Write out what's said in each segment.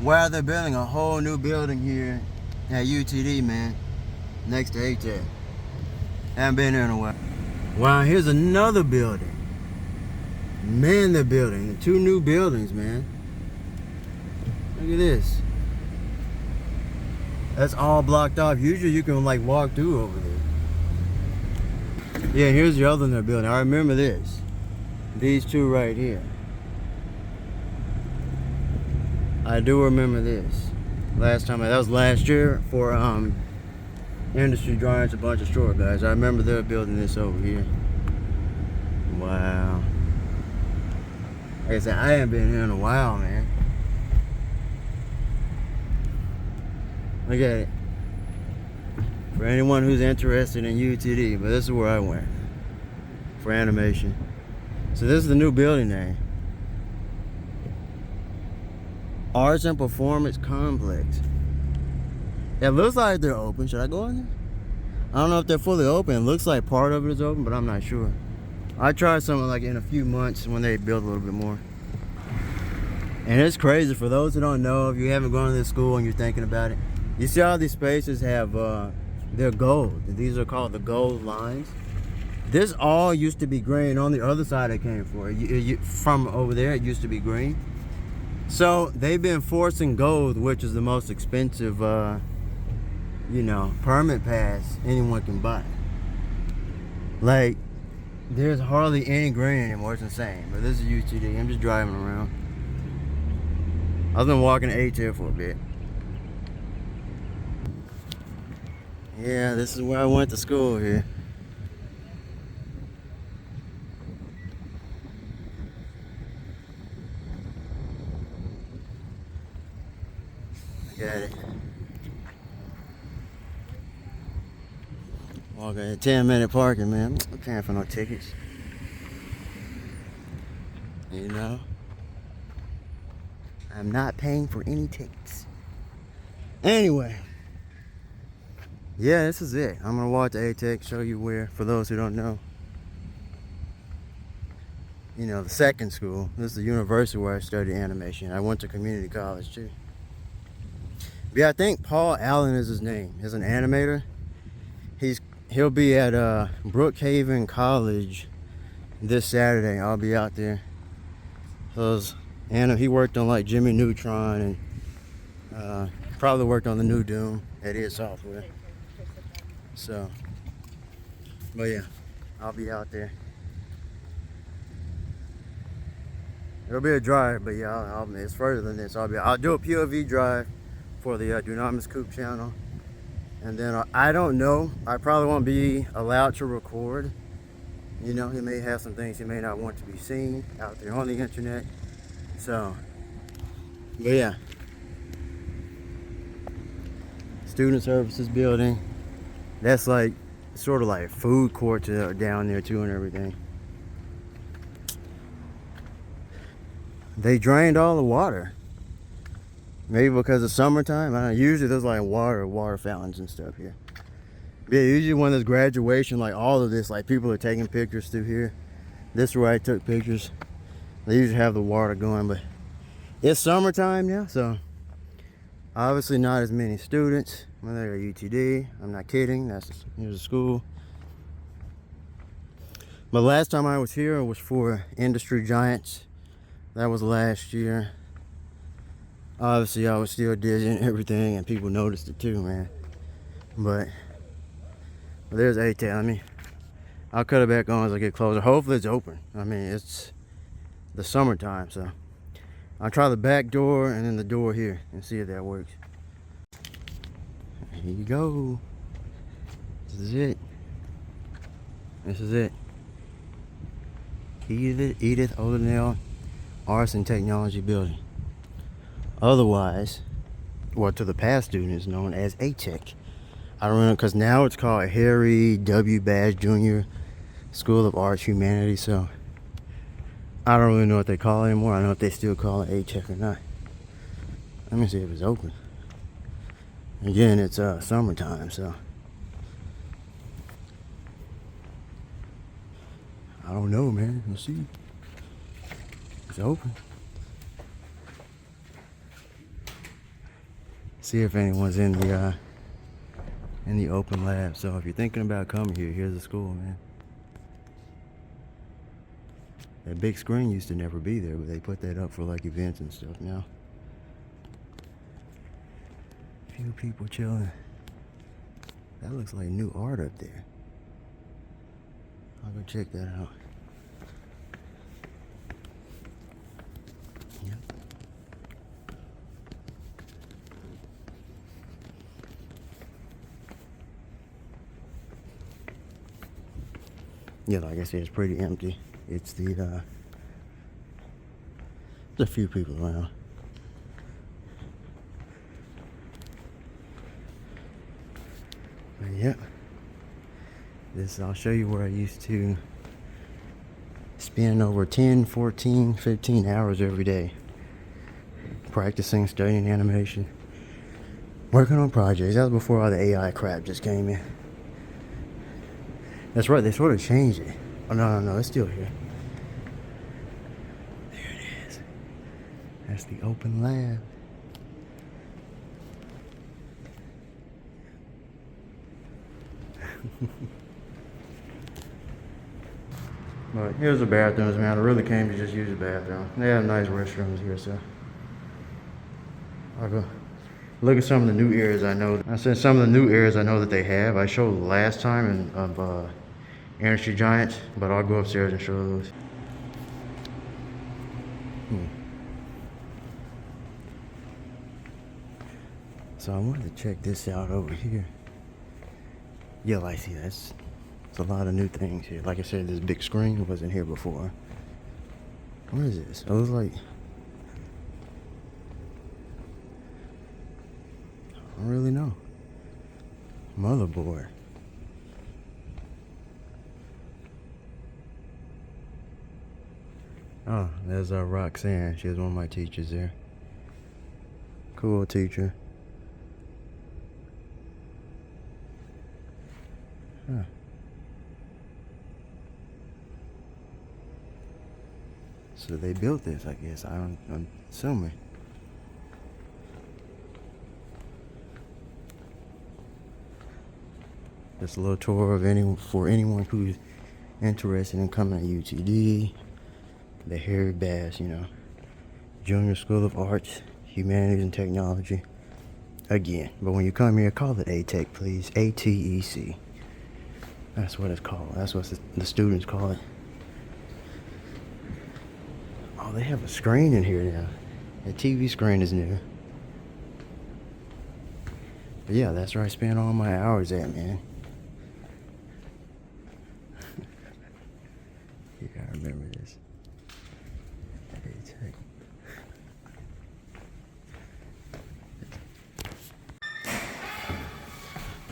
Well, they're building a whole new building here at UTD, man, next to ATEC. Haven't been here in a while. Wow, here's another building. Man, they're building 2 new buildings, man. Look at this. That's all blocked off. Usually you can like walk through over there. Yeah, here's the other one they're building. I remember this. These 2 right here. I do remember this. That was last year for Industry Drawings, a bunch of store guys. I remember they're building this over here. Wow. Like I said, I haven't been here in a while, man. Look at it. For anyone who's interested in UTD, but this is where I went for animation. So this is the new building name. Arts and Performance Complex. It looks like they're open. Should I go in there? I don't know if they're fully open. It looks like part of it is open, but I'm not sure. I tried something like in a few months when they build a little bit more. And it's crazy for those who don't know, if you haven't gone to this school and you're thinking about it. You see how these spaces have, they're gold. These are called the gold lines. This all used to be green. On the other side it came from over there, it used to be green. So they've been forcing gold, which is the most expensive, you know, permit pass anyone can buy. Like, there's hardly any green anymore. It's insane. But this is UTD. I'm just driving around. I've been walking to ATEC for a bit. Yeah, this is where I went to school here. Got it. Walking at 10-minute parking, man. I'm paying for no tickets. You know? I'm not paying for any tickets. Anyway. Yeah, this is it. I'm gonna walk to ATEC, show you where, for those who don't know. You know, the second school. This is the university where I studied animation. I went to community college too. Yeah, I think Paul Allen is his name. He's an animator. He'll be at Brookhaven College this Saturday. I'll be out there. And he worked on like Jimmy Neutron and probably worked on the new Doom at his software. So, but yeah, I'll be out there. It'll be a drive, but yeah, it's further than this. I'll do a POV drive for the Dunamis Coop channel, and then I don't know. I probably won't be allowed to record. You know, he may have some things he may not want to be seen out there on the internet. So, but yeah, student services building. That's like sort of like food courts down there too and everything. They drained all the water. Maybe because it's summertime. I don't know. Usually there's like water fountains and stuff here. But yeah, usually when there's graduation, like all of this, like people are taking pictures through here. This is where I took pictures. They usually have the water going, but it's summertime now, so obviously not as many students. Well, they're at UTD. I'm not kidding. Here's the school. But last time I was here was for Industry Giants. That was last year. Obviously, I was still dizzy and everything, and people noticed it too, man. But there's ATEC. I'll cut it back on as I get closer. Hopefully it's open. I mean, it's the summertime, so I'll try the back door and then the door here and see if that works. Here you go. This is it. This is it. Edith Odinell Arts and Technology Building. Otherwise, well, to the past students, known as ATEC. I don't know, because now it's called Harry W. Bass Jr. School of Arts Humanities, so I don't really know what they call it anymore. I don't know if they still call it ATEC or not. Let me see if it's open. Again, it's summertime, so I don't know, man. Let's see. It's open. See if anyone's in the open lab. So if you're thinking about coming here, here's the school, man. That big screen used to never be there, but they put that up for like events and stuff now. Few people chilling. That looks like new art up there. I'll go check that out. Yep. Yeah, like I said, it's pretty empty. It's the there's a few people around. But yeah, I'll show you where I used to spend over 10, 14, 15 hours every day practicing, studying animation, working on projects. That was before all the AI crap just came in. That's right, they sort of changed it. Oh, no, it's still here. There it is. That's the open lab. But here's the bathrooms, man. I really came to just use the bathroom. They have nice restrooms here, so I'll go look at some of the new areas I know. I said some of the new areas I know that they have. I showed last time of Energy Giants, but I'll go upstairs and show those. So I wanted to check this out over here. Yeah, I see that's a lot of new things here. Like I said, this big screen wasn't here before. What is this? It looks like, I don't really know. Motherboard. Oh, there's Roxanne. She was one of my teachers there. Cool teacher. Huh. So they built this, I guess. I'm assuming. Just a little tour of anyone who's interested in coming to UTD, the Harry Bass, Junior School of Arts, Humanities and Technology. Again, but when you come here, call it ATEC, please. ATEC. That's what it's called. That's what the students call it. Oh, they have a screen in here now. The TV screen is new. But yeah, that's where I spend all my hours at, man. You gotta remember this. ATEC.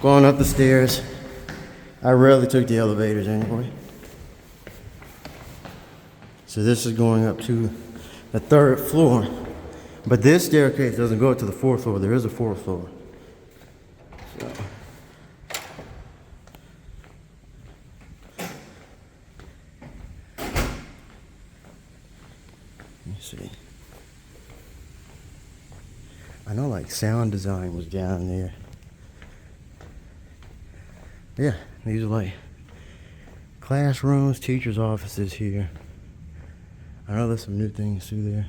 Going up the stairs. I rarely took the elevators anyway. So this is going up to the 3rd floor. But this staircase doesn't go up to the 4th floor. There is a 4th floor. So. Let me see. I know like sound design was down there. Yeah, these are like classrooms, teachers' offices here. I know there's some new things through there.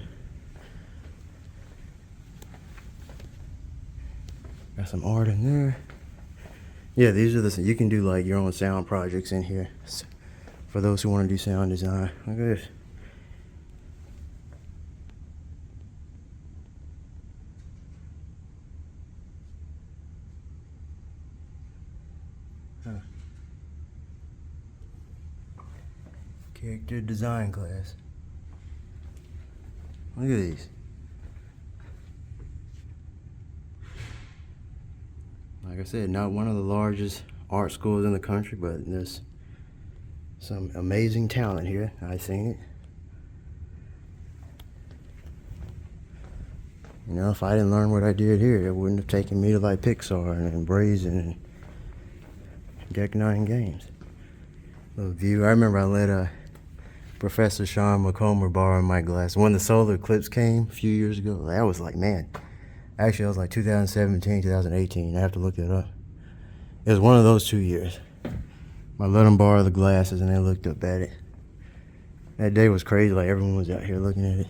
Got some art in there. Yeah, these are you can do like your own sound projects in here for those who want to do sound design. Look at this. Huh. Character design class. Look at these. Like I said, not one of the largest art schools in the country, but there's some amazing talent here. I've seen it. If I didn't learn what I did here, it wouldn't have taken me to like Pixar and Brazen and Deck 9 Games. Little view. I remember I let Professor Sean McComber borrow my glass when the solar eclipse came a few years ago. That was like, man, Actually, it was like 2017, 2018. I have to look it up. It was one of those 2 years. I let them borrow the glasses and they looked up at it. That day was crazy, like everyone was out here looking at it.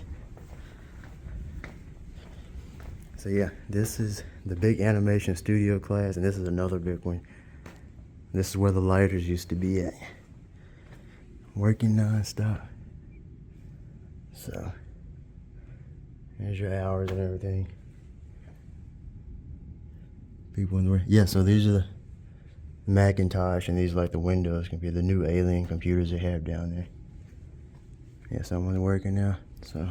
So yeah, this is the big animation studio class, and this is another big one. This is where the lighters used to be at. Working non-stop. So, there's your hours and everything. People in the way. Yeah, so these are the Macintosh, and these are like the Windows computer, the new alien computers they have down there. Yeah, someone's working now. So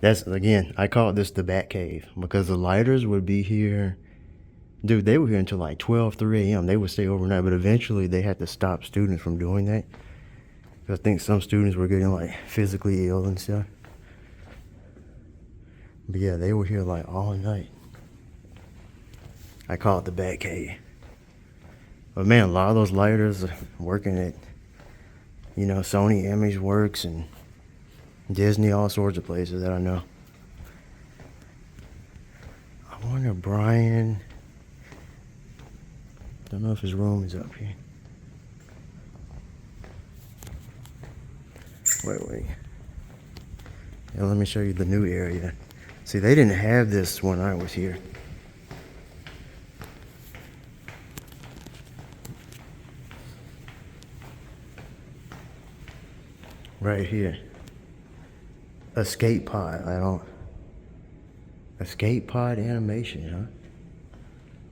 that's, again, I call this the Bat Cave because the lighters would be here. Dude, they were here until like 12, 3 a.m. They would stay overnight, but eventually they had to stop students from doing that. I think some students were getting like physically ill and stuff. But yeah, they were here like all night. I call it the Bat Cave. But man, a lot of those lighters are working at, you know, Sony Image Works and Disney, all sorts of places that I know. I wonder if Brian, don't know if his room is up here. Wait. Yeah, let me show you the new area. See, they didn't have this when I was here. Right here. Escape pod. Escape pod animation, huh?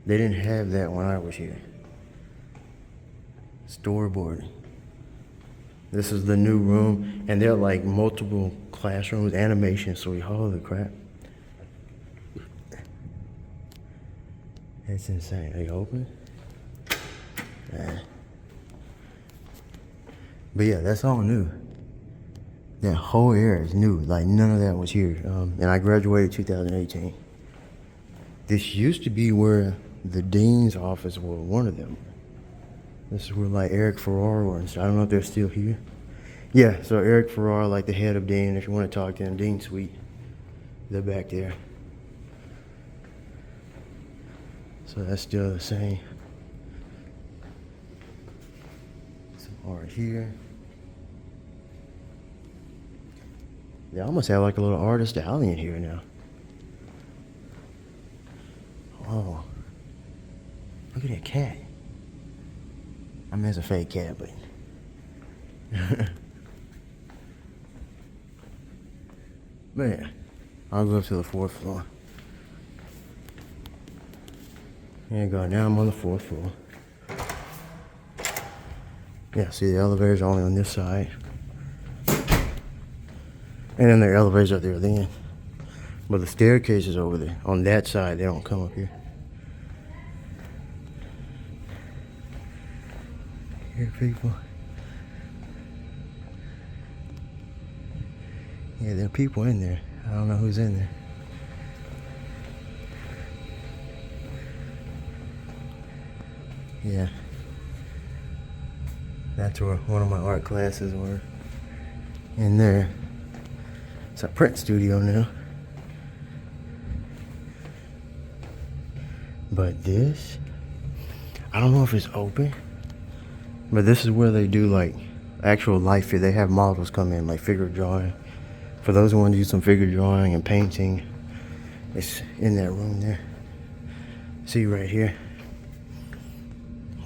They didn't have that when I was here. Storyboarding. This is the new room, and there are like multiple classrooms, animation, so holy crap. That's insane. Are you open? Nah. But yeah, that's all new. That whole area is new. Like none of that was here. And I graduated 2018. This used to be where the dean's office was, one of them. This is where like Eric Ferrara was. I don't know if they're still here. Yeah, so Eric Ferrara, like the head of Dean, if you want to talk to him, Dean Suite. They're back there. So that's still the same. Some art here. They almost have like a little artist alley in here now. Oh, look at that cat. I mean, it's a fake cat, but man, I'll go up to the 4th floor. There you go. Now I'm on the 4th floor. Yeah, see the elevators are only on this side. And then there are elevators up there at the end. But the staircase is over there. On that side, they don't come up here. Here, people. Yeah, there are people in there. I don't know who's in there. Yeah. That's where one of my art classes were. In there. It's a print studio now. But this, I don't know if it's open, but this is where they do like actual life. They have models come in, like figure drawing. For those who want to do some figure drawing and painting, it's in that room there. See right here.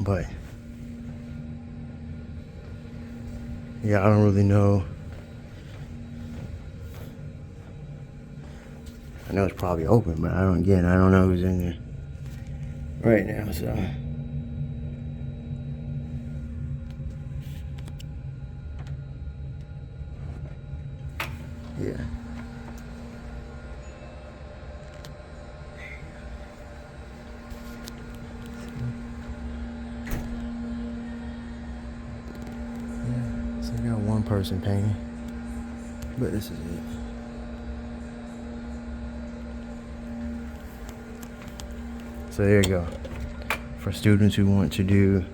But yeah, I don't really know. I know it's probably open, but I don't know who's in there right now, so. Yeah. So I got one person painting, but this is it. So there you go. For students who want to do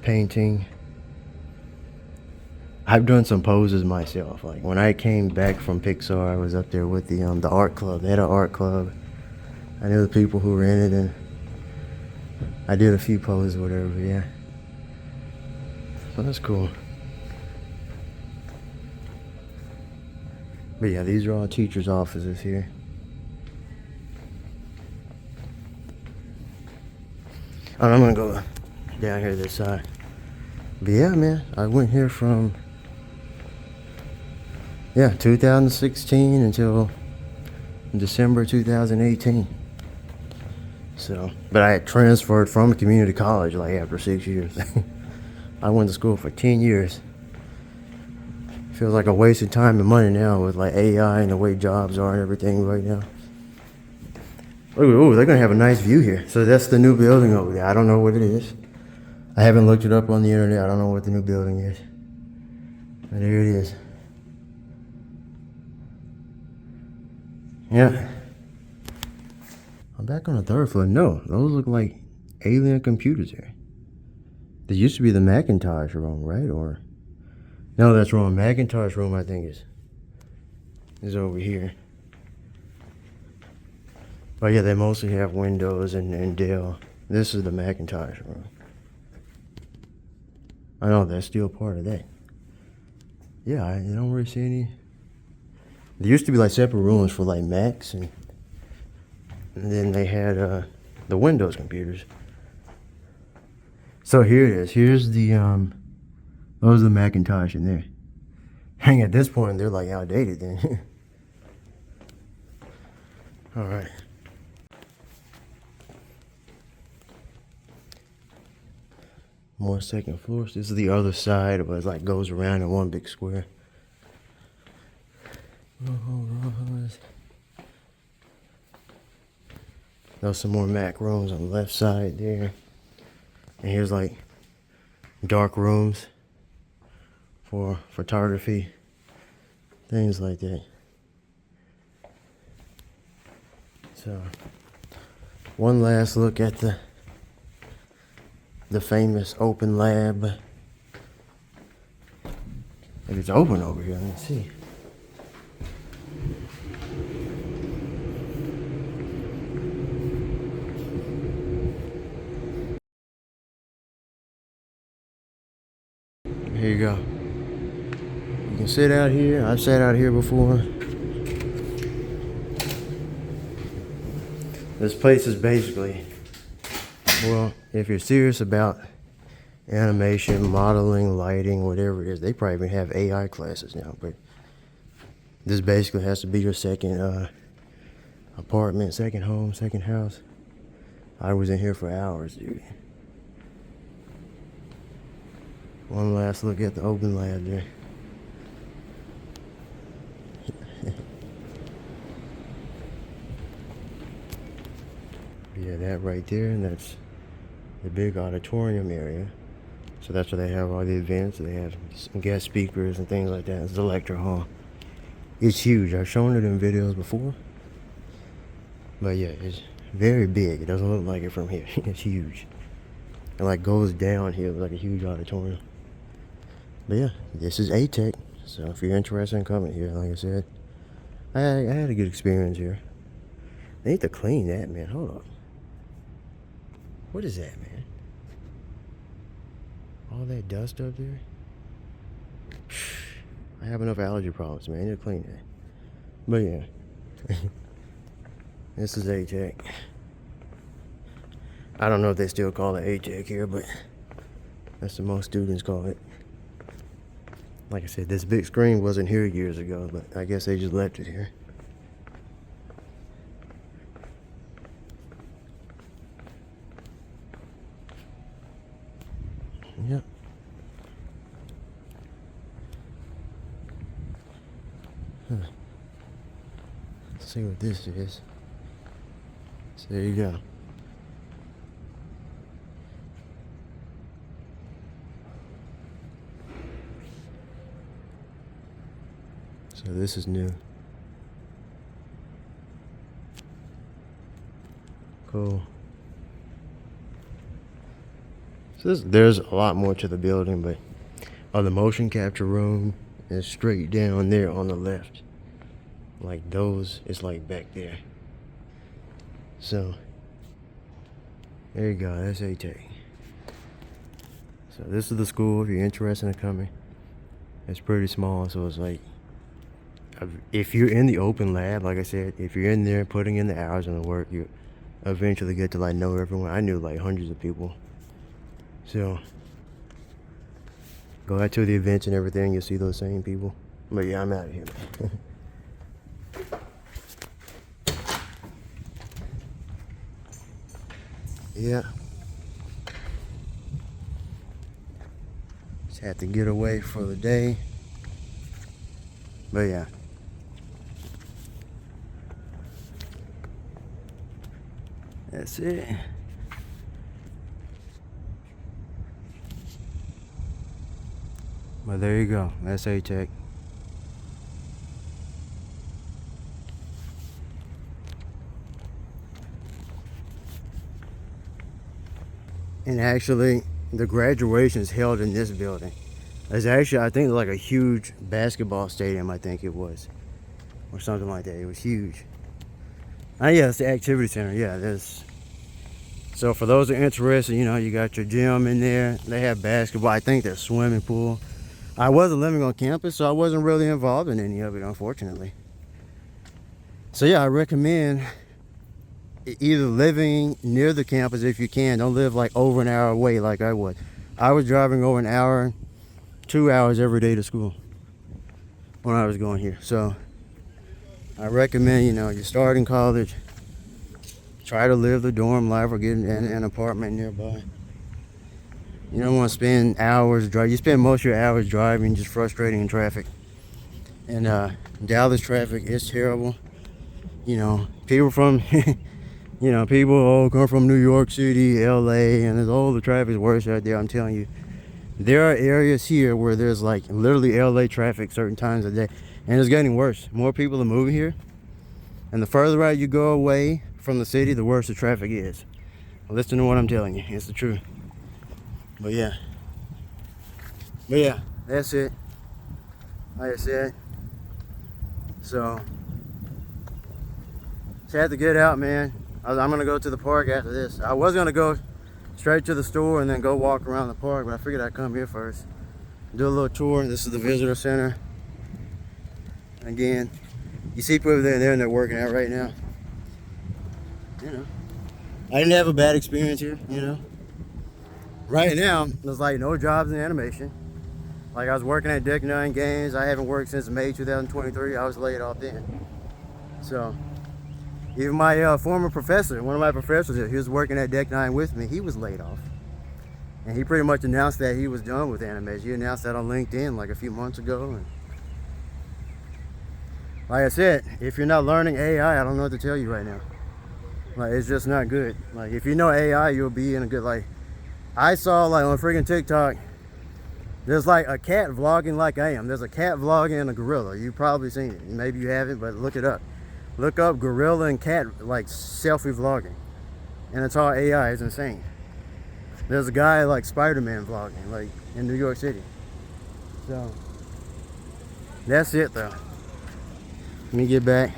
painting. I've done some poses myself. Like when I came back from Pixar, I was up there with the art club. They had an art club. I knew the people who were in it, and I did a few poses or whatever. Yeah, so that's cool. But yeah, these are all teachers' offices here. And I'm gonna go down here this side. But yeah, man, I went here from 2016 until December 2018. So, but I had transferred from community college like after 6 years. I went to school for 10 years. Feels like a waste of time and money now with like AI and the way jobs are and everything right now. Oh, they're gonna have a nice view here. So that's the new building over there. I don't know what it is. I haven't looked it up on the internet. I don't know what the new building is. But there it is. Yeah. I'm back on the third floor. No, those look like alien computers here. There used to be the Macintosh room, right? Or no, that's wrong. Macintosh room, I think, is over here. But yeah, they mostly have Windows and Dell. This is the Macintosh room. I know that's still part of that. Yeah, I don't really see any. There used to be like separate rooms for like Macs, and then they had the Windows computers. So here it is. Here's the those are the Macintosh in there. Hang, at this point they're like outdated then. All right. More second floors. This is the other side, but it like goes around in one big square. There's some more Mac rooms on the left side there. And here's like dark rooms for photography, things like that. So, one last look at the famous open lab. If it's open over here, let's see. Here you go. You can sit out here. I've sat out here before. This place is basically, well, if you're serious about animation, modeling, lighting, whatever it is, they probably even have AI classes now, but this basically has to be your second apartment, second home, second house. I was in here for hours, dude. One last look at the open lab there. Yeah, that right there, and that's the big auditorium area. So that's where they have all the events. They have some guest speakers and things like that. It's the lecture hall. It's huge. I've shown it in videos before. But yeah, it's very big. It doesn't look like it from here. It's huge. It like goes down here like a huge auditorium. But yeah, this is ATEC. So if you're interested in coming here, like I said, I had a good experience here. They need to clean that, man. Hold up. What is that, man? All that dust up there? I have enough allergy problems, man. I need to clean that. But yeah. This is ATEC. I don't know if they still call it ATEC here, but that's what most students call it. Like I said, this big screen wasn't here years ago, but I guess they just left it here. Yep. Let's see what this is. So there you go. So this is new. Cool. So there's a lot more to the building, but the motion capture room is straight down there on the left. Like those, it's like back there. So there you go, that's ATEC. So this is the school if you're interested in coming. It's pretty small, so it's like, if you're in the open lab, like I said, if you're in there putting in the hours and the work, you eventually get to like know everyone. I knew like hundreds of people. So go out to the events and everything, you'll see those same people. But yeah, I'm out of here, man. Yeah. Just had to get away for the day. But yeah. That's it. But there you go. That's ATEC. And actually, the graduation is held in this building. It's actually, I think, like a huge basketball stadium, I think it was. Or something like that. It was huge. Yeah, it's the activity center. Yeah, there's. So for those that are interested, you know, you got your gym in there. They have basketball. I think there's swimming pool. I wasn't living on campus, so I wasn't really involved in any of it, unfortunately. So yeah, I recommend either living near the campus if you can. Don't live like over an hour away like I would. I was driving over an hour, 2 hours every day to school when I was going here. So I recommend, you know, you start in college, try to live the dorm life or get an apartment nearby. You don't want to spend hours driving. You spend most of your hours driving, just frustrating in traffic. And Dallas traffic is terrible. You know, people from, you know, people come from New York City, LA, and the traffic is worse out there. I'm telling you, there are areas here where there's like literally LA traffic certain times of the day, and it's getting worse. More people are moving here, and the further out you go away from the city, the worse the traffic is. Listen to what I'm telling you. It's the truth. But yeah, that's it. Like I said, so just had to get out, man. I'm gonna go to the park after this. I was gonna go straight to the store and then go walk around the park, but I figured I'd come here first, do a little tour. This is the visitor center. Again, you see people there and they're working out right now. You know, I didn't have a bad experience here, you know. Right now, there's like no jobs in animation. Like I was working at Deck 9 Games. I haven't worked since May 2023. I was laid off then. So, even my former professor, one of my professors here, he was working at Deck 9 with me. He was laid off. And he pretty much announced that he was done with animation. He announced that on LinkedIn like a few months ago. And like I said, if you're not learning AI, I don't know what to tell you right now. Like, it's just not good. Like, if you know AI, you'll be in a good, like, I saw like on freaking TikTok, there's like a cat vlogging like I am. There's a cat vlogging and a gorilla. You've probably seen it. Maybe you haven't, but look it up. Look up gorilla and cat like selfie vlogging. And it's all AI. It's insane. There's a guy like Spider-Man vlogging like in New York City. So that's it though. Let me get back.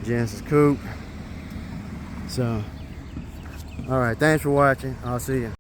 Genesis Coupe. So, alright, thanks for watching. I'll see you.